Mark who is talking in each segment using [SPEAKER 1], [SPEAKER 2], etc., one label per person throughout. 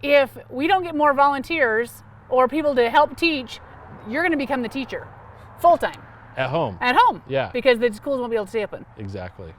[SPEAKER 1] if we don't get more volunteers or people to help teach, you're going to become the teacher full-time.
[SPEAKER 2] At home.
[SPEAKER 1] At home.
[SPEAKER 2] Yeah.
[SPEAKER 1] Because the schools won't be able to stay open.
[SPEAKER 2] Exactly.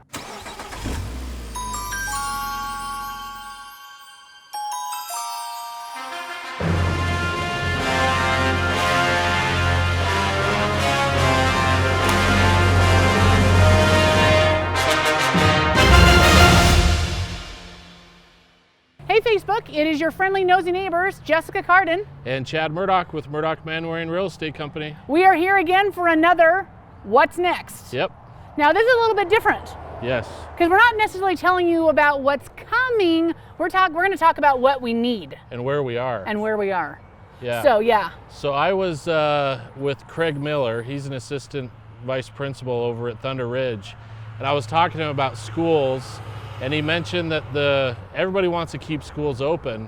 [SPEAKER 1] Hey Facebook, it is your friendly nosy neighbors, Jessica Cardin.
[SPEAKER 2] And Chad Murdock with Murdock Manwaring Real Estate Company.
[SPEAKER 1] We are here again for another What's Next?
[SPEAKER 2] Yep.
[SPEAKER 1] Now this is a little bit different.
[SPEAKER 2] Yes.
[SPEAKER 1] Because we're not necessarily telling you about what's coming. We're going to talk about what we need.
[SPEAKER 2] And where we are.
[SPEAKER 1] And where we are.
[SPEAKER 2] Yeah.
[SPEAKER 1] So yeah.
[SPEAKER 2] So I was with Craig Miller. He's an assistant vice principal over at Thunder Ridge. And I was talking to him about schools. And he mentioned that everybody wants to keep schools open,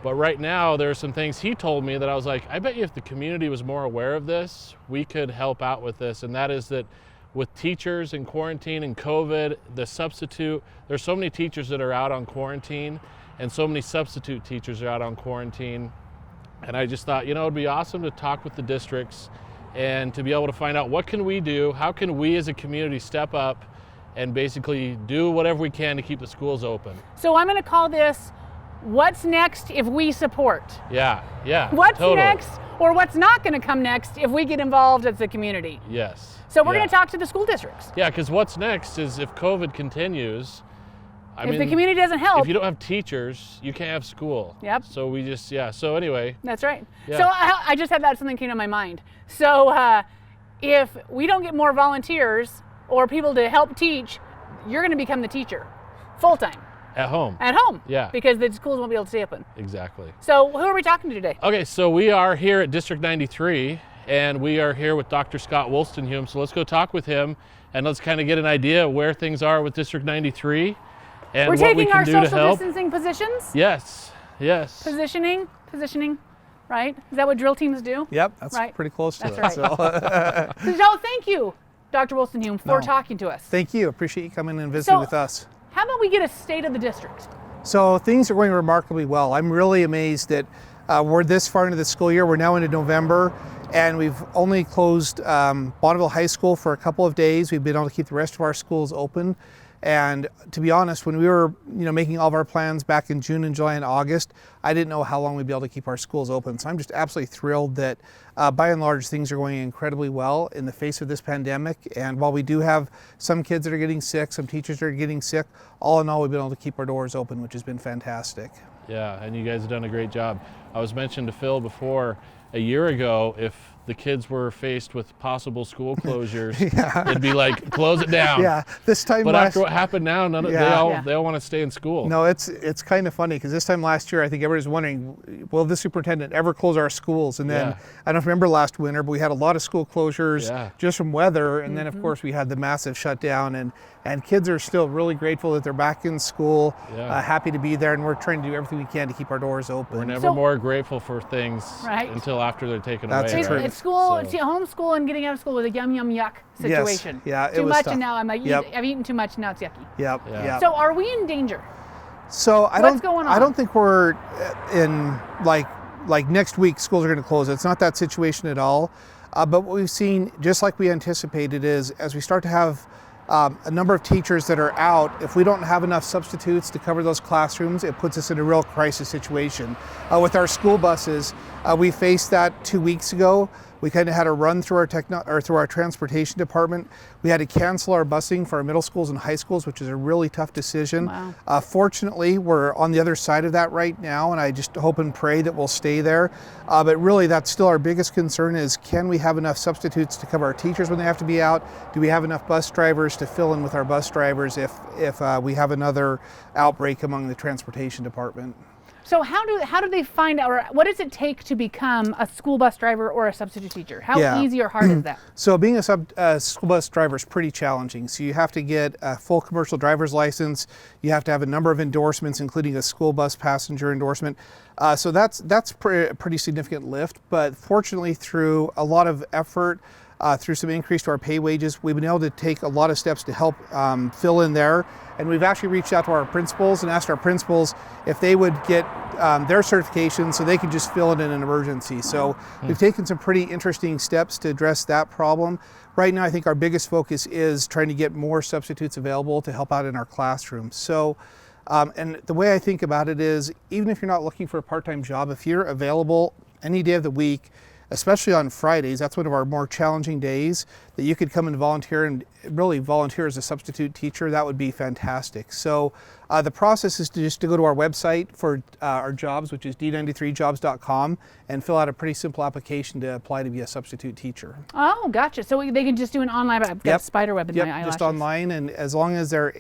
[SPEAKER 2] but right now there are some things he told me that I was like, I bet you if the community was more aware of this, we could help out with this. And that is that with teachers in quarantine and COVID, there's so many teachers that are out on quarantine and so many substitute teachers are out on quarantine. And I just thought, it'd be awesome to talk with the districts and to be able to find out what can we do, how can we as a community step up and basically do whatever we can to keep the schools open.
[SPEAKER 1] So I'm going to call this What's Next If We Support.
[SPEAKER 2] Yeah,
[SPEAKER 1] What's
[SPEAKER 2] totally.
[SPEAKER 1] next, or what's not going to come next if we get involved as a community.
[SPEAKER 2] Yes.
[SPEAKER 1] So we're going to talk to the school districts.
[SPEAKER 2] Yeah, because what's next is if COVID continues,
[SPEAKER 1] if the community doesn't help.
[SPEAKER 2] If you don't have teachers, you can't have school.
[SPEAKER 1] Yep.
[SPEAKER 2] So so anyway.
[SPEAKER 1] That's right.
[SPEAKER 2] Yeah.
[SPEAKER 1] So I just had something came to my mind. So if we don't get more volunteers or people to help teach, you're going to become the teacher full-time.
[SPEAKER 2] At home.
[SPEAKER 1] At home.
[SPEAKER 2] Yeah.
[SPEAKER 1] Because the schools won't be able to stay open.
[SPEAKER 2] Exactly.
[SPEAKER 1] So who are we talking to today?
[SPEAKER 2] Okay, so we are here at District 93 and we are here with Dr. Scott Woolstenhulme. So let's go talk with him and let's kind of get an idea of where things are with District 93 and
[SPEAKER 1] we're
[SPEAKER 2] what we
[SPEAKER 1] taking
[SPEAKER 2] can
[SPEAKER 1] our
[SPEAKER 2] do to
[SPEAKER 1] social
[SPEAKER 2] help.
[SPEAKER 1] distancing positions?
[SPEAKER 2] Yes.
[SPEAKER 1] Positioning, right? Is that what drill teams do?
[SPEAKER 3] Yep, that's
[SPEAKER 1] right.
[SPEAKER 3] Pretty close to
[SPEAKER 1] That's
[SPEAKER 3] it.
[SPEAKER 1] Right.
[SPEAKER 3] So.
[SPEAKER 1] So thank you, Dr. Woolstenhulme, for talking to us.
[SPEAKER 3] Thank you. Appreciate you coming and visiting with us.
[SPEAKER 1] How about we get a state of the district?
[SPEAKER 3] So things are going remarkably well. I'm really amazed that we're this far into the school year. We're now into November, and we've only closed Bonneville High School for a couple of days. We've been able to keep the rest of our schools open. And to be honest, when we were making all of our plans back in June and July and August, I didn't know how long we'd be able to keep our schools open. So I'm just absolutely thrilled that by and large things are going incredibly well in the face of this pandemic. And while we do have some kids that are getting sick, some teachers that are getting sick, all in all we've been able to keep our doors open, which has been fantastic.
[SPEAKER 2] Yeah, and you guys have done a great job. I was mentioning to Phil before, a year ago, if the kids were faced with possible school closures, it'd be like, close it down.
[SPEAKER 3] Yeah, this time
[SPEAKER 2] But after what happened now, they all want to stay in school.
[SPEAKER 3] No, it's kind of funny because this time last year, I think everybody was wondering, will the superintendent ever close our schools? And then, I don't remember last winter, but we had a lot of school closures just from weather. And then, of course, we had the massive shutdown. And kids are still really grateful that they're back in school, happy to be there. And we're trying to do everything we can to keep our doors open.
[SPEAKER 2] We're never more grateful for things until after they're taken away.
[SPEAKER 3] That's true.
[SPEAKER 1] It's school, homeschool and getting out of school was a yum, yum, yuck situation.
[SPEAKER 3] Yes. Yeah, it
[SPEAKER 1] too
[SPEAKER 3] was
[SPEAKER 1] much,
[SPEAKER 3] tough.
[SPEAKER 1] and now I've eaten too much, now it's yucky.
[SPEAKER 3] Yep.
[SPEAKER 1] So are we in danger?
[SPEAKER 3] So
[SPEAKER 1] What's going on?
[SPEAKER 3] I don't think we're in like next week schools are going to close. It's not that situation at all. But what we've seen, just like we anticipated, is as we start to have a number of teachers that are out, if we don't have enough substitutes to cover those classrooms, it puts us in a real crisis situation. With our school buses, we faced that 2 weeks ago. We kind of had a run through our transportation department. We had to cancel our busing for our middle schools and high schools, which is a really tough decision.
[SPEAKER 1] Wow.
[SPEAKER 3] Fortunately, we're on the other side of that right now, and I just hope and pray that we'll stay there. But really, that's still our biggest concern is, can we have enough substitutes to cover our teachers when they have to be out? Do we have enough bus drivers to fill in with our bus drivers if we have another outbreak among the transportation department?
[SPEAKER 1] So how do they find out, or what does it take to become a school bus driver or a substitute teacher? How easy or hard is that?
[SPEAKER 3] So being a school bus driver is pretty challenging. So you have to get a full commercial driver's license. You have to have a number of endorsements, including a school bus passenger endorsement. So that's a pretty significant lift. But fortunately, through a lot of effort, through some increase to our pay wages. We've been able to take a lot of steps to help fill in there. And we've actually reached out to our principals and asked our principals if they would get their certification so they could just fill it in an emergency. So we've taken some pretty interesting steps to address that problem. Right now, I think our biggest focus is trying to get more substitutes available to help out in our classrooms. So, and the way I think about it is, even if you're not looking for a part-time job, if you're available any day of the week, especially on Fridays, that's one of our more challenging days, that you could come and volunteer and really volunteer as a substitute teacher, that would be fantastic. So the process is to go to our website for our jobs, which is d93jobs.com, and fill out a pretty simple application to apply to be a substitute teacher.
[SPEAKER 1] Oh, gotcha. So they can just do an online, I've got a spider web in my eyelashes.
[SPEAKER 3] Just online, and as long as they're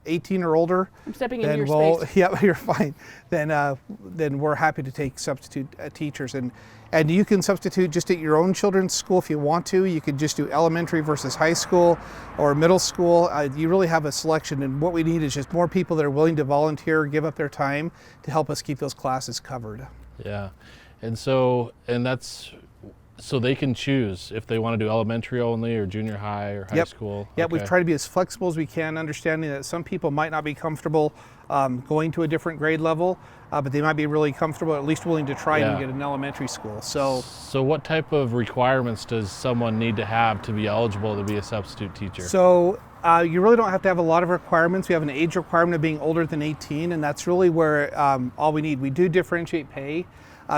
[SPEAKER 3] 18 or older,
[SPEAKER 1] I'm stepping into your space.
[SPEAKER 3] Yeah, you're fine. Then we're happy to take substitute teachers. And you can substitute just at your own children's school if you want to. You could just do elementary versus high school or middle school. You really have a selection, and what we need is just more people that are willing to volunteer, give up their time to help us keep those classes covered.
[SPEAKER 2] Yeah, so they can choose if they want to do elementary only or junior high or high school.
[SPEAKER 3] Yeah, we've tried to be as flexible as we can, understanding that some people might not be comfortable going to a different grade level, but they might be really comfortable, at least willing to try and get an elementary school. So
[SPEAKER 2] what type of requirements does someone need to have to be eligible to be a substitute teacher?
[SPEAKER 3] So you really don't have to have a lot of requirements. We have an age requirement of being older than 18, and that's really where all we need. We do differentiate pay.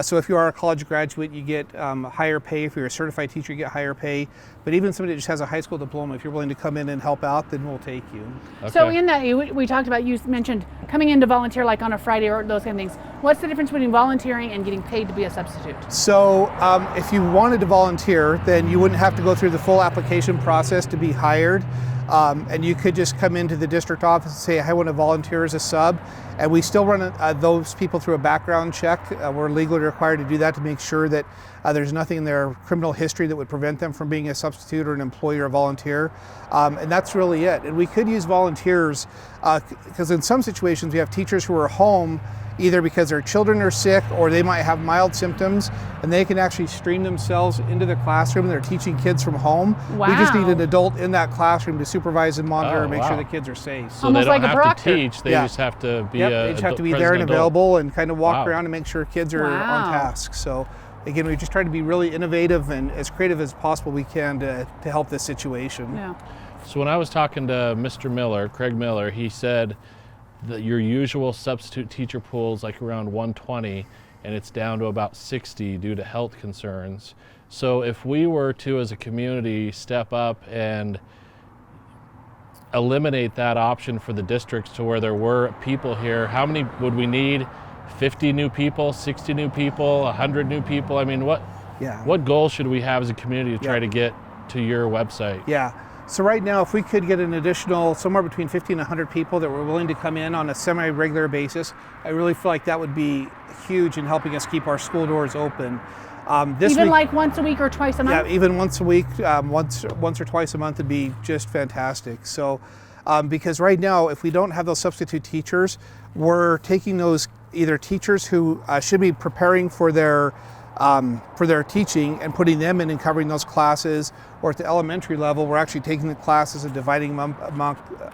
[SPEAKER 3] So if you are a college graduate, you get higher pay. If you're a certified teacher, you get higher pay. But even somebody that just has a high school diploma, if you're willing to come in and help out, then we'll take you.
[SPEAKER 2] Okay.
[SPEAKER 1] So in that, we talked about, you mentioned coming in to volunteer like on a Friday or those kind of things. What's the difference between volunteering and getting paid to be a substitute?
[SPEAKER 3] So if you wanted to volunteer, then you wouldn't have to go through the full application process to be hired. And you could just come into the district office and say, I want to volunteer as a sub. And we still run those people through a background check. We're legally required to do that to make sure that there's nothing in their criminal history that would prevent them from being a substitute or an employee or a volunteer. And that's really it. And we could use volunteers because in some situations we have teachers who are home either because their children are sick or they might have mild symptoms, and they can actually stream themselves into the classroom. They're teaching kids from home.
[SPEAKER 1] Wow.
[SPEAKER 3] We just need an adult in that classroom to supervise and monitor and make sure the kids are safe.
[SPEAKER 2] So
[SPEAKER 1] almost
[SPEAKER 2] they don't
[SPEAKER 1] like a
[SPEAKER 2] have
[SPEAKER 1] proctor.
[SPEAKER 2] to teach, they just have to be
[SPEAKER 3] they just have to be there and available and kind of walk around and make sure kids are on task. So again, we just try to be really innovative and as creative as possible we can to help this situation.
[SPEAKER 1] Yeah.
[SPEAKER 2] So when I was talking to Mr. Miller, Craig Miller, he said that your usual substitute teacher pool is like around 120 and it's down to about 60 due to health concerns. So if we were to, as a community, step up and eliminate that option for the districts to where there were people here, how many would we need? 50 new people, 60 new people, 100 new people? I mean, what goal should we have as a community to try to get to your website?
[SPEAKER 3] Yeah. So right now, if we could get an additional somewhere between 50 and 100 people that were willing to come in on a semi-regular basis, I really feel like that would be huge in helping us keep our school doors open. This week,
[SPEAKER 1] like once a week or twice a month?
[SPEAKER 3] Yeah, even once a week, once or twice a month would be just fantastic. So, because right now, if we don't have those substitute teachers, we're taking those either teachers who should be preparing for their teaching and putting them in and covering those classes, or at the elementary level, we're actually taking the classes and dividing them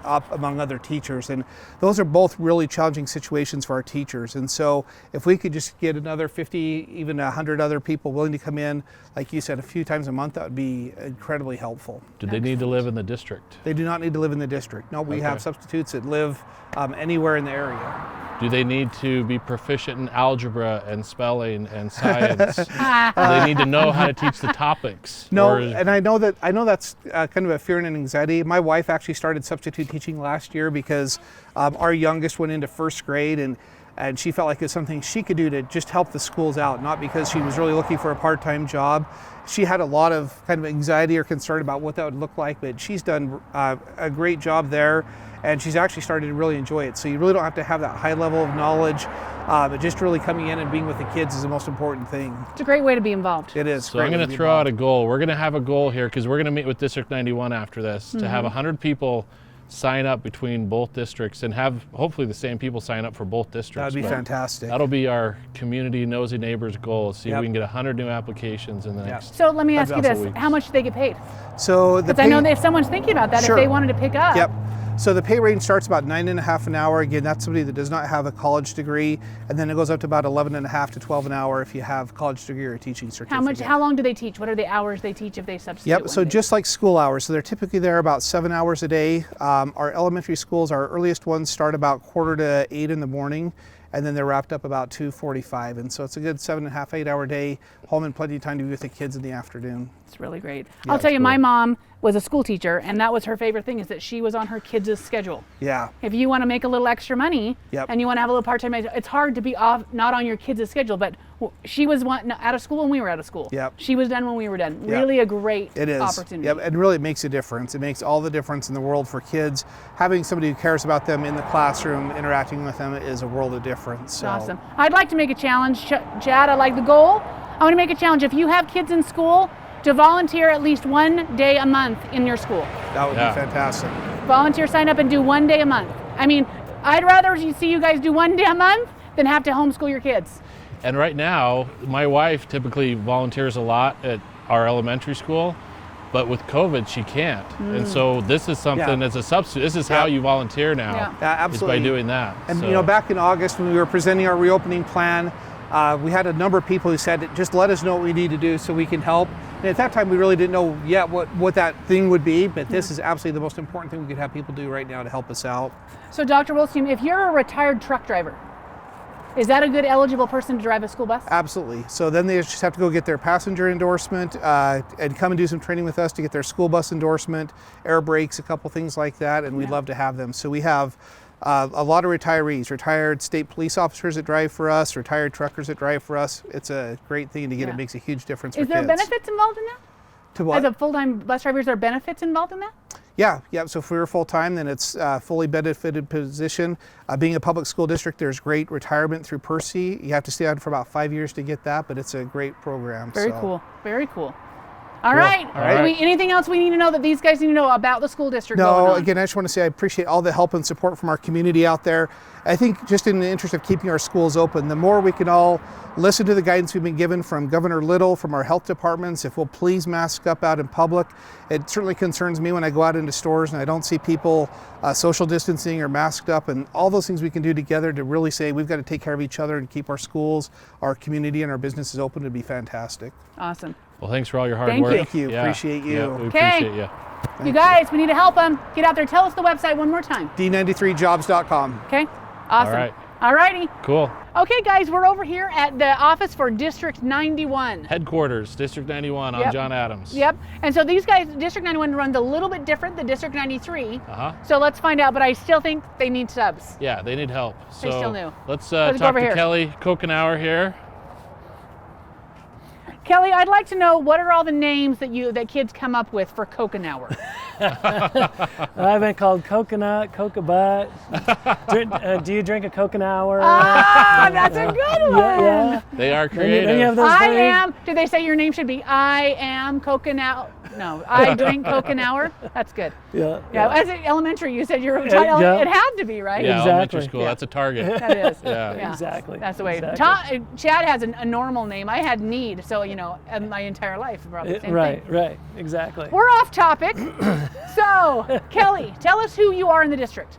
[SPEAKER 3] up among other teachers. And those are both really challenging situations for our teachers. And so if we could just get another 50, even 100 other people willing to come in, like you said, a few times a month, that would be incredibly helpful.
[SPEAKER 2] Do they need to live in the district?
[SPEAKER 3] They do not need to live in the district. No, we have substitutes that live anywhere in the area.
[SPEAKER 2] Do they need to be proficient in algebra and spelling and science? Do they need to know how to teach the topics?
[SPEAKER 3] No, and I know that's kind of a fear and an anxiety. My wife actually started substitute teaching last year because our youngest went into first grade, and she felt like it was something she could do to just help the schools out, not because she was really looking for a part-time job. She had a lot of kind of anxiety or concern about what that would look like, but she's done a great job there. And she's actually started to really enjoy it. So you really don't have to have that high level of knowledge, but just really coming in and being with the kids is the most important thing.
[SPEAKER 1] It's a great way to be involved.
[SPEAKER 3] It is.
[SPEAKER 2] So I'm going to throw out a goal. We're going to have a goal here because we're going to meet with District 91 after this to have 100 people sign up between both districts and have hopefully the same people sign up for both districts.
[SPEAKER 3] That'd be
[SPEAKER 2] But
[SPEAKER 3] fantastic.
[SPEAKER 2] That'll be our community Knowsy Neighbors goal. See if
[SPEAKER 3] Yep.
[SPEAKER 2] we can get 100 new applications in the next.
[SPEAKER 1] So let me ask you
[SPEAKER 2] couple
[SPEAKER 1] this:
[SPEAKER 2] weeks.
[SPEAKER 1] how much do they get paid?
[SPEAKER 3] So the
[SPEAKER 1] Because I know that if someone's thinking about that,
[SPEAKER 3] Sure.
[SPEAKER 1] if they wanted to pick up.
[SPEAKER 3] Yep. So the pay range starts about $9.50 an hour. Again, that's somebody that does not have a college degree, and then it goes up to about $11.50 to $12 an hour if you have a college degree or a teaching certificate.
[SPEAKER 1] How long do they teach? What are the hours they teach if they substitute?
[SPEAKER 3] Yep,
[SPEAKER 1] one
[SPEAKER 3] so
[SPEAKER 1] day?
[SPEAKER 3] just like school hours. So they're typically there about 7 hours a day. Our elementary schools, our earliest ones start about 7:45 in the morning, and then they're wrapped up about 2:45. And so it's a good 7.5, 8 hour day, home and plenty of time to be with the kids in the afternoon.
[SPEAKER 1] It's really great.
[SPEAKER 3] Yeah,
[SPEAKER 1] I'll tell
[SPEAKER 2] it's
[SPEAKER 1] you, my
[SPEAKER 2] cool.
[SPEAKER 1] mom was a school teacher, and that was her favorite thing, is that she was on her kids' schedule.
[SPEAKER 3] Yeah,
[SPEAKER 1] If you want to make a little extra money
[SPEAKER 3] Yep.
[SPEAKER 1] and you want to have a little part-time, it's hard to be off, not on your kids' schedule, but she was out of school when we were out of school.
[SPEAKER 3] Yep.
[SPEAKER 1] She was done when we were done.
[SPEAKER 3] Yep.
[SPEAKER 1] Really a great
[SPEAKER 3] it is.
[SPEAKER 1] opportunity.
[SPEAKER 3] Yep, and really it makes a difference. It makes all the difference in the world for kids. Having somebody who cares about them in the classroom, interacting with them, is a world of difference. So.
[SPEAKER 1] Awesome. I'd like to make a challenge, Chad. I like the goal. I want to make a challenge. If you have kids in school, to volunteer at least one day a month in your school.
[SPEAKER 3] That would
[SPEAKER 2] Yeah.
[SPEAKER 3] be fantastic.
[SPEAKER 1] Volunteer, sign up and do one day a month. I mean, I'd rather see you guys do one day a month than have to homeschool your kids.
[SPEAKER 2] And right now, my wife typically volunteers a lot at our elementary school, but with COVID, she can't. And so this is something
[SPEAKER 3] Yeah.
[SPEAKER 2] as a substitute. This is how
[SPEAKER 3] Yeah.
[SPEAKER 2] you volunteer now.
[SPEAKER 1] Yeah.
[SPEAKER 3] Yeah,
[SPEAKER 2] Is
[SPEAKER 3] absolutely.
[SPEAKER 2] by doing that.
[SPEAKER 3] And
[SPEAKER 2] So-
[SPEAKER 3] you know, back in August when we were presenting our reopening plan, we had a number of people who said, just let us know what we need to do so we can help. And at that time, we really didn't know yet what that thing would be, but this is absolutely the most important thing we could have people do right now to help us out.
[SPEAKER 1] So Dr. Woolstenhulme, if you're a retired truck driver, is that a good eligible person to drive a school bus?
[SPEAKER 3] Absolutely. So then they just have to go get their passenger endorsement and come and do some training with us to get their school bus endorsement, air brakes, a couple things like that, and we'd love to have them. So we have a lot of retirees, retired state police officers that drive for us, retired truckers that drive for us. It's a great thing to get.
[SPEAKER 1] Yeah.
[SPEAKER 3] It makes a huge difference
[SPEAKER 1] Is
[SPEAKER 3] for
[SPEAKER 1] there
[SPEAKER 3] kids.
[SPEAKER 1] benefits involved in that?
[SPEAKER 3] To what?
[SPEAKER 1] As a full-time bus driver, is there benefits involved in that?
[SPEAKER 3] Yeah. So if we were full-time, then it's a fully benefited position. Being a public school district, there's great retirement through Percy. You have to stay on for about 5 years to get that, but it's a great program.
[SPEAKER 1] Very
[SPEAKER 3] so.
[SPEAKER 1] cool. Very cool. All right.
[SPEAKER 2] All right.
[SPEAKER 1] Anything else we need to know that these guys need to know about the school district going
[SPEAKER 3] No,
[SPEAKER 1] on?
[SPEAKER 3] again, I just want to say I appreciate all the help and support from our community out there. I think just in the interest of keeping our schools open, the more we can all listen to the guidance we've been given from Governor Little, from our health departments, if we'll please mask up out in public. It certainly concerns me when I go out into stores and I don't see people social distancing or masked up, and all those things we can do together to really say we've got to take care of each other and keep our schools, our community, and our businesses open would be fantastic.
[SPEAKER 1] Awesome.
[SPEAKER 2] Well, thanks for all your hard
[SPEAKER 1] Thank
[SPEAKER 2] work.
[SPEAKER 1] you.
[SPEAKER 3] Thank you.
[SPEAKER 2] Yeah.
[SPEAKER 3] Appreciate you.
[SPEAKER 2] Yeah, we
[SPEAKER 1] Okay.
[SPEAKER 2] appreciate you.
[SPEAKER 1] You guys, we need to help them. Get out there. Tell us the website one more time.
[SPEAKER 3] D93jobs.com.
[SPEAKER 1] Okay? Awesome.
[SPEAKER 2] All right.
[SPEAKER 1] All righty.
[SPEAKER 2] Cool.
[SPEAKER 1] Okay, guys, we're over here at the office for District 91.
[SPEAKER 2] Headquarters, District 91 on
[SPEAKER 1] Yep.
[SPEAKER 2] John Adams.
[SPEAKER 1] Yep. And so these guys, District 91 runs a little bit different than District 93.
[SPEAKER 2] Uh-huh.
[SPEAKER 1] So let's find out, but I still think they need subs.
[SPEAKER 2] Yeah, they need help.
[SPEAKER 1] They
[SPEAKER 2] So
[SPEAKER 1] still do.
[SPEAKER 2] let's
[SPEAKER 1] Let's go
[SPEAKER 2] talk
[SPEAKER 1] over
[SPEAKER 2] to
[SPEAKER 1] here.
[SPEAKER 2] Kelly Coughenour here.
[SPEAKER 1] Kelly, I'd like to know, what are all the names that kids come up with for Coughenour?
[SPEAKER 4] I've been called coconut, coca butt. Do you drink a coconut?
[SPEAKER 1] Ah, that's a good one.
[SPEAKER 4] Yeah.
[SPEAKER 2] They are
[SPEAKER 4] Then you
[SPEAKER 2] creative.
[SPEAKER 4] have those
[SPEAKER 1] I
[SPEAKER 4] things.
[SPEAKER 1] am. Did they say your name should be I am Coughenour? No, I drink Coughenour. That's good.
[SPEAKER 4] Yeah.
[SPEAKER 1] Yeah, as in elementary, you said you're
[SPEAKER 4] Yeah.
[SPEAKER 1] It had to be, right?
[SPEAKER 2] Yeah, elementary
[SPEAKER 4] Exactly.
[SPEAKER 2] school.
[SPEAKER 1] Yeah.
[SPEAKER 2] That's a target.
[SPEAKER 1] That is.
[SPEAKER 2] Yeah.
[SPEAKER 4] Exactly.
[SPEAKER 1] That's the way.
[SPEAKER 4] Exactly.
[SPEAKER 1] Chad has a normal name. I had Need, so my entire life probably the same
[SPEAKER 4] Right.
[SPEAKER 1] thing.
[SPEAKER 4] Right. Exactly.
[SPEAKER 1] We're off topic. So, Kelly, tell us who you are in the district.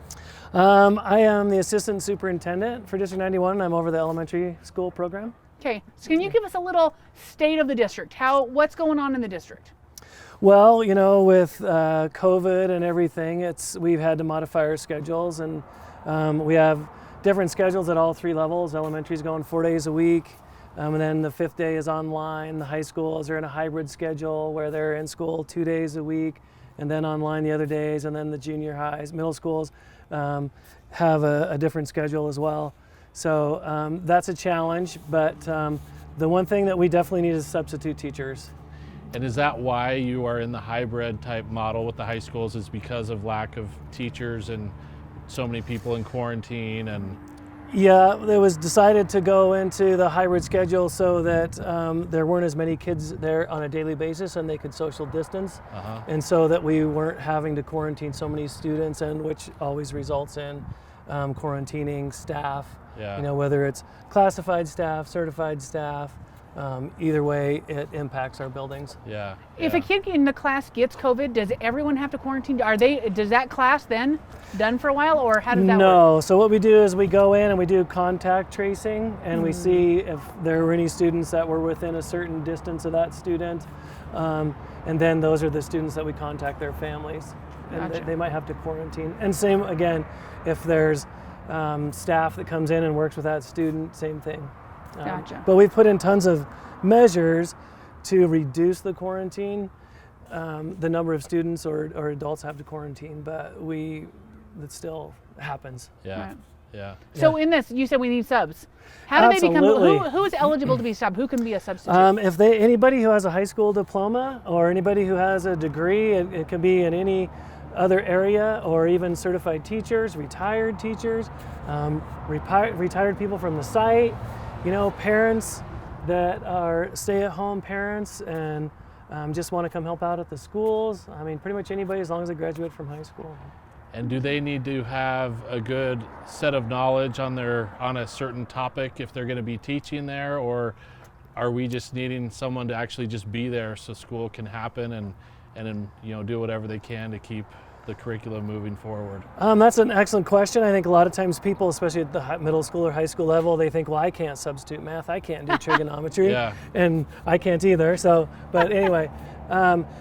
[SPEAKER 4] I am the assistant superintendent for District 91. I'm over the elementary school program.
[SPEAKER 1] Okay, so can you give us a little state of the district? What's going on in the district?
[SPEAKER 4] Well, with COVID and everything, we've had to modify our schedules, and we have different schedules at all three levels. Elementary's going 4 days a week, and then the fifth day is online. The high schools are in a hybrid schedule where they're in school 2 days a week, and then online the other days. And then the junior highs, middle schools have a different schedule as well. So that's a challenge, but the one thing that we definitely need is substitute teachers.
[SPEAKER 2] And is that why you are in the hybrid type model with the high schools, is because of lack of teachers and so many people in quarantine? And
[SPEAKER 4] Yeah, it was decided to go into the hybrid schedule so that there weren't as many kids there on a daily basis and they could social distance. And so that we weren't having to quarantine so many students, and which always results in quarantining staff, whether it's classified staff, certified staff. Either way, it impacts our buildings.
[SPEAKER 1] If a kid in the class gets COVID, does everyone have to quarantine? Does that class then done for a while, or how does that work?
[SPEAKER 4] No. So what we do is we go in and we do contact tracing, and we see if there were any students that were within a certain distance of that student, and then those are the students that we contact their families, and they might have to quarantine. And same again, if there's staff that comes in and works with that student, same thing. But we've put in tons of measures to reduce the quarantine, the number of students or adults have to quarantine, but it still happens.
[SPEAKER 1] So in this, you said we need subs. How do they become? Who is eligible to be sub? Who can be a substitute?
[SPEAKER 4] If anybody who has a high school diploma or anybody who has a degree, it can be in any other area, or even certified teachers, retired teachers, retired people from the site. Parents that are stay-at-home parents and just want to come help out at the schools. I mean, pretty much anybody as long as they graduate from high school.
[SPEAKER 2] And do they need to have a good set of knowledge on a certain topic if they're going to be teaching there, or are we just needing someone to actually just be there so school can happen and do whatever they can to keep the curriculum moving forward?
[SPEAKER 4] That's an excellent question. I think a lot of times people, especially at the middle school or high school level, they think, well, I can't substitute math, I can't do trigonometry, and I can't either. So, but anyway,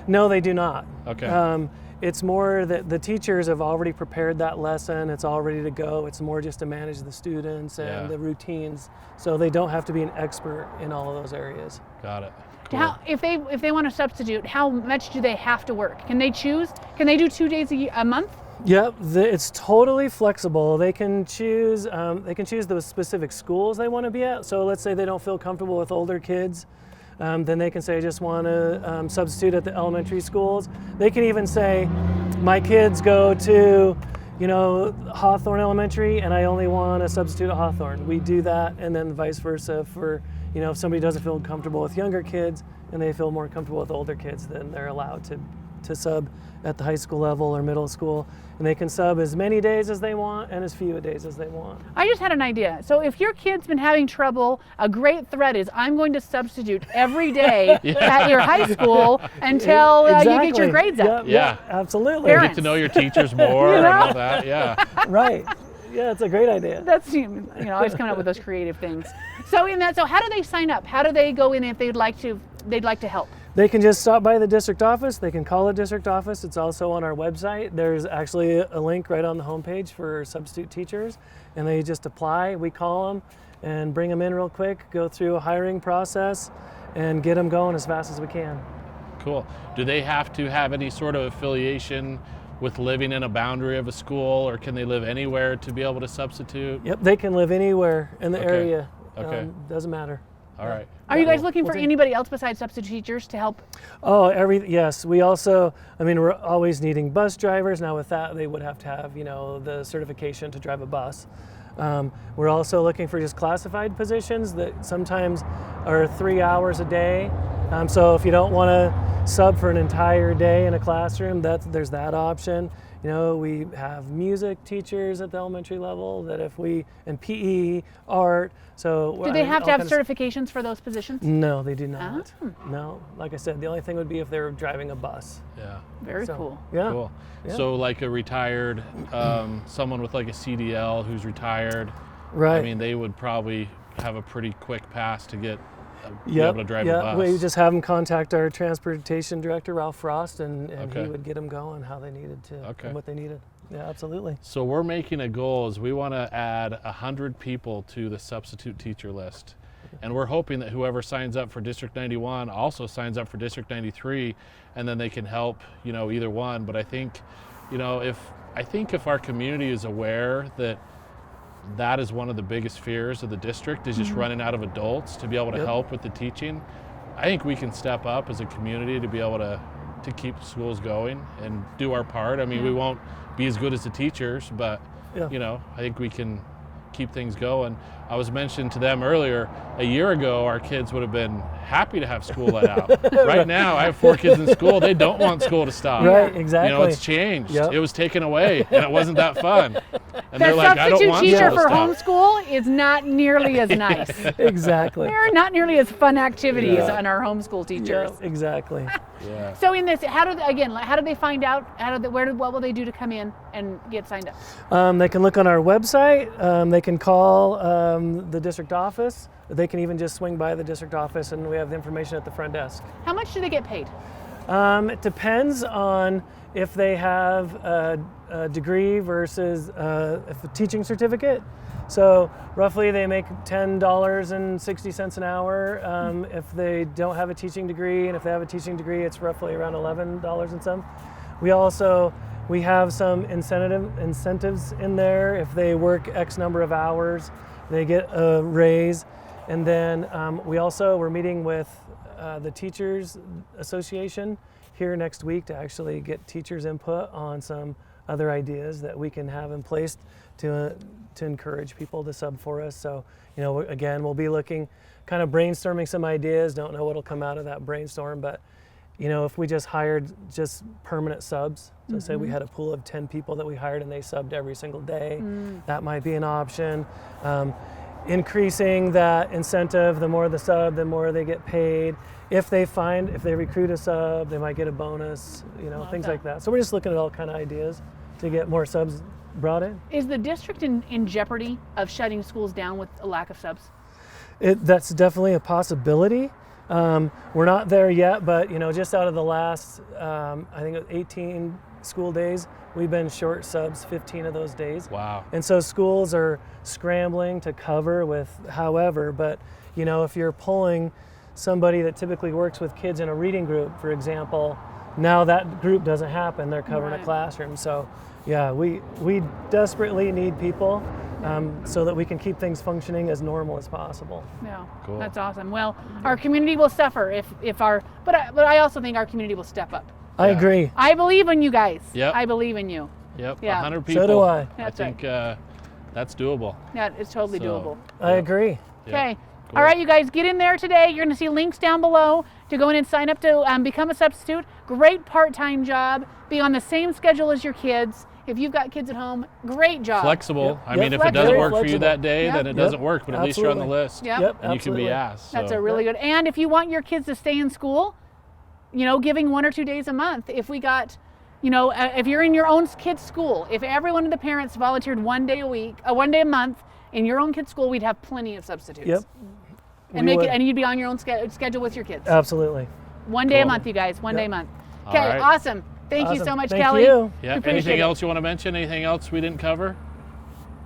[SPEAKER 4] no, they do not.
[SPEAKER 2] Okay.
[SPEAKER 4] It's more that the teachers have already prepared that lesson, it's all ready to go. It's more just to manage the students and the routines, so they don't have to be an expert in all of those areas.
[SPEAKER 2] Got it. Cool.
[SPEAKER 1] If they want to substitute, how much do they have to work? Can they choose? Can they do 2 days a month?
[SPEAKER 4] Yep, it's totally flexible. They can choose the specific schools they want to be at. So let's say they don't feel comfortable with older kids, then they can say, I just want to substitute at the elementary schools. They can even say, my kids go to Hawthorne Elementary and I only want to substitute at Hawthorne. We do that, and then vice versa for if somebody doesn't feel comfortable with younger kids and they feel more comfortable with older kids, then they're allowed to sub at the high school level or middle school, and they can sub as many days as they want and as few days as they want.
[SPEAKER 1] I just had an idea. So if your kid's been having trouble, a great threat is I'm going to substitute every day at your high school until you get your grades up.
[SPEAKER 4] Yeah, absolutely.
[SPEAKER 1] Parents.
[SPEAKER 2] Get to know your teachers more and all that. Yeah.
[SPEAKER 4] Right. Yeah, it's a great idea.
[SPEAKER 1] That's always coming up with those creative things. So how do they sign up? How do they go in if they'd like to help?
[SPEAKER 4] They can just stop by the district office. They can call the district office. It's also on our website. There's actually a link right on the homepage for substitute teachers, and they just apply. We call them and bring them in real quick, go through a hiring process, and get them going as fast as we can.
[SPEAKER 2] Cool. Do they have to have any sort of affiliation with living in a boundary of a school, or can they live anywhere to be able to substitute?
[SPEAKER 4] Yep, they can live anywhere in the area.
[SPEAKER 2] Okay.
[SPEAKER 4] Doesn't matter.
[SPEAKER 2] All right.
[SPEAKER 1] Are you guys looking for anybody else besides substitute teachers to help?
[SPEAKER 4] Oh, yes. We also, we're always needing bus drivers. Now with that, they would have to have, the certification to drive a bus. We're also looking for just classified positions that sometimes are 3 hours a day. So if you don't want to sub for an entire day in a classroom, there's that option. We have music teachers at the elementary level and PE, art. So
[SPEAKER 1] do they have to have certifications for those positions?
[SPEAKER 4] No, they do not. No, like I said, the only thing would be if they're driving a bus.
[SPEAKER 2] Yeah.
[SPEAKER 1] Very cool.
[SPEAKER 4] Yeah.
[SPEAKER 2] Cool.
[SPEAKER 4] Yeah.
[SPEAKER 2] So like a retired, someone with like a CDL who's retired,
[SPEAKER 4] right?
[SPEAKER 2] They would probably have a pretty quick pass to get be able to drive a bus.
[SPEAKER 4] We just have them contact our transportation director, Ralph Frost, and he would get them going how they needed to and what they needed. Yeah, absolutely.
[SPEAKER 2] So we're making a goal is we want to add 100 people to the substitute teacher list. And we're hoping that whoever signs up for District 91 also signs up for District 93, and then they can help, either one. But I think, if our community is aware that is one of the biggest fears of the district is just running out of adults to be able to help with the teaching, I think we can step up as a community to be able to keep schools going and do our part. We won't be as good as the teachers, but I think we can keep things going. I was mentioning to them earlier, a year ago, our kids would have been happy to have school let out. Right now, I have 4 kids in school. They don't want school to stop.
[SPEAKER 4] Right, exactly.
[SPEAKER 2] You know, it's changed.
[SPEAKER 4] Yep.
[SPEAKER 2] It was taken away, and it wasn't that fun. And
[SPEAKER 1] The
[SPEAKER 2] they're like, I don't
[SPEAKER 1] substitute
[SPEAKER 2] want
[SPEAKER 1] teacher
[SPEAKER 2] school
[SPEAKER 1] for
[SPEAKER 2] to stop.
[SPEAKER 1] homeschool is not nearly as nice.
[SPEAKER 4] Exactly.
[SPEAKER 1] There are not nearly as fun activities
[SPEAKER 2] Yeah.
[SPEAKER 1] on our homeschool teachers.
[SPEAKER 4] Yeah, exactly.
[SPEAKER 2] Yeah.
[SPEAKER 1] So in this, how do they find out? What will they do to come in and get signed up?
[SPEAKER 4] They can look on our website. They can call the district office. They can even just swing by the district office, and we have the information at the front desk.
[SPEAKER 1] How much do they get paid?
[SPEAKER 4] It depends on if they have a degree versus a teaching certificate. So roughly they make $10.60 an hour if they don't have a teaching degree, and if they have a teaching degree, it's roughly around $11 and some. We have some incentives in there. If they work X number of hours, they get a raise. And then we're meeting with the Teachers Association here next week to actually get teachers' input on some other ideas that we can have in place to encourage people to sub for us. So, you know, again, we'll be looking, kind of brainstorming some ideas. Don't know what'll come out of that brainstorm, but you know, if we just hired just permanent subs, so say we had a pool of 10 people that we hired and they subbed every single day, that might be an option. Increasing that incentive, the more the sub, the more they get paid. If they recruit a sub, they might get a bonus, you know, things like that. So we're just looking at all kind of ideas to get more subs brought in.
[SPEAKER 1] Is the district in jeopardy of shutting schools down with a lack of subs?
[SPEAKER 4] That's definitely a possibility. We're not there yet, but you know, just out of the last, I think it was 18 school days, we've been short subs 15 of those days.
[SPEAKER 2] Wow.
[SPEAKER 4] And so schools are scrambling to cover with however, but you know, if you're pulling somebody that typically works with kids in a reading group, for example, now that group doesn't happen, they're covering a classroom. So yeah, we desperately need people so that we can keep things functioning as normal as possible.
[SPEAKER 1] Yeah,
[SPEAKER 2] Cool.
[SPEAKER 1] That's awesome. Well, our community will suffer but I also think our community will step up.
[SPEAKER 4] I
[SPEAKER 2] Yeah.
[SPEAKER 4] agree.
[SPEAKER 1] I believe in you guys.
[SPEAKER 2] Yep.
[SPEAKER 1] I believe in you.
[SPEAKER 2] Yep.
[SPEAKER 1] Yeah.
[SPEAKER 2] 100 people.
[SPEAKER 4] So do I.
[SPEAKER 1] That's
[SPEAKER 2] think that's doable.
[SPEAKER 1] Yeah, it's totally
[SPEAKER 2] So-
[SPEAKER 1] doable.
[SPEAKER 4] I agree.
[SPEAKER 2] Yep.
[SPEAKER 1] Okay.
[SPEAKER 2] Cool.
[SPEAKER 1] All right, you guys, get in there today. You're going to see links down below to go in and sign up to become a substitute. Great part-time job. Be on the same schedule as your kids. If you've got kids at home, great job.
[SPEAKER 2] Flexible.
[SPEAKER 4] Yep.
[SPEAKER 2] I mean,
[SPEAKER 4] Yep.
[SPEAKER 2] if it doesn't
[SPEAKER 1] Flexible.
[SPEAKER 2] work for you that day,
[SPEAKER 1] Yep.
[SPEAKER 2] then it doesn't work, but at least you're on the
[SPEAKER 4] Absolutely.
[SPEAKER 2] list.
[SPEAKER 1] Yep.
[SPEAKER 4] Yep,
[SPEAKER 2] And you can be
[SPEAKER 4] absolutely.
[SPEAKER 2] asked.
[SPEAKER 1] That's
[SPEAKER 2] so.
[SPEAKER 1] a really good. And if you want your kids to stay in school, you know, giving 1 or 2 days a month. If we got, you know, if you're in your own kid's school, if every one of the parents volunteered 1 day a week, 1 day a month in your own kid's school, we'd have plenty of substitutes.
[SPEAKER 4] Yep.
[SPEAKER 1] And
[SPEAKER 4] We
[SPEAKER 1] make
[SPEAKER 4] would.
[SPEAKER 1] it, and you'd be on your own schedule with your kids.
[SPEAKER 4] Absolutely.
[SPEAKER 1] 1 day a
[SPEAKER 2] Cool.
[SPEAKER 1] month, you guys. 1 day a
[SPEAKER 4] Yep.
[SPEAKER 1] month.
[SPEAKER 2] All
[SPEAKER 1] Okay,
[SPEAKER 2] right.
[SPEAKER 1] awesome. Thank you so
[SPEAKER 4] Awesome.
[SPEAKER 1] much,
[SPEAKER 4] Thank
[SPEAKER 1] Kelly.
[SPEAKER 4] you.
[SPEAKER 2] Yeah.
[SPEAKER 1] Appreciate
[SPEAKER 2] Anything
[SPEAKER 1] it.
[SPEAKER 2] else you want to mention? Anything else we didn't cover?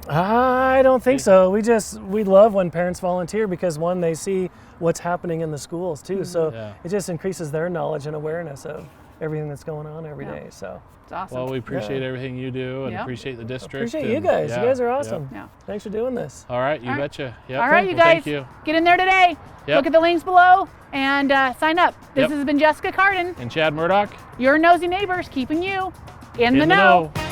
[SPEAKER 4] I don't think so. We love when parents volunteer because one, they see what's happening in the schools too. So
[SPEAKER 2] Yeah.
[SPEAKER 4] it just increases their knowledge and awareness of everything that's going on every day. So
[SPEAKER 1] It's awesome.
[SPEAKER 2] Well, we appreciate
[SPEAKER 4] Yeah.
[SPEAKER 2] everything you do and
[SPEAKER 1] Yep.
[SPEAKER 2] appreciate the district.
[SPEAKER 4] appreciate you
[SPEAKER 2] and-
[SPEAKER 4] guys.
[SPEAKER 2] yeah,
[SPEAKER 4] You guys are
[SPEAKER 2] yeah.
[SPEAKER 4] awesome.
[SPEAKER 1] Yeah.
[SPEAKER 4] Thanks for doing this.
[SPEAKER 2] All right, you
[SPEAKER 1] All right.
[SPEAKER 2] betcha. Yep.
[SPEAKER 1] All right, you
[SPEAKER 2] Well,
[SPEAKER 1] guys,
[SPEAKER 2] thank you.
[SPEAKER 1] get in there today.
[SPEAKER 2] Yep.
[SPEAKER 1] Look at the links below and sign up. This
[SPEAKER 2] Yep.
[SPEAKER 1] has been Jessica Cardin,
[SPEAKER 2] And Chad Murdock,
[SPEAKER 1] your nosy neighbors, keeping you in the
[SPEAKER 2] in the
[SPEAKER 1] know.
[SPEAKER 2] know.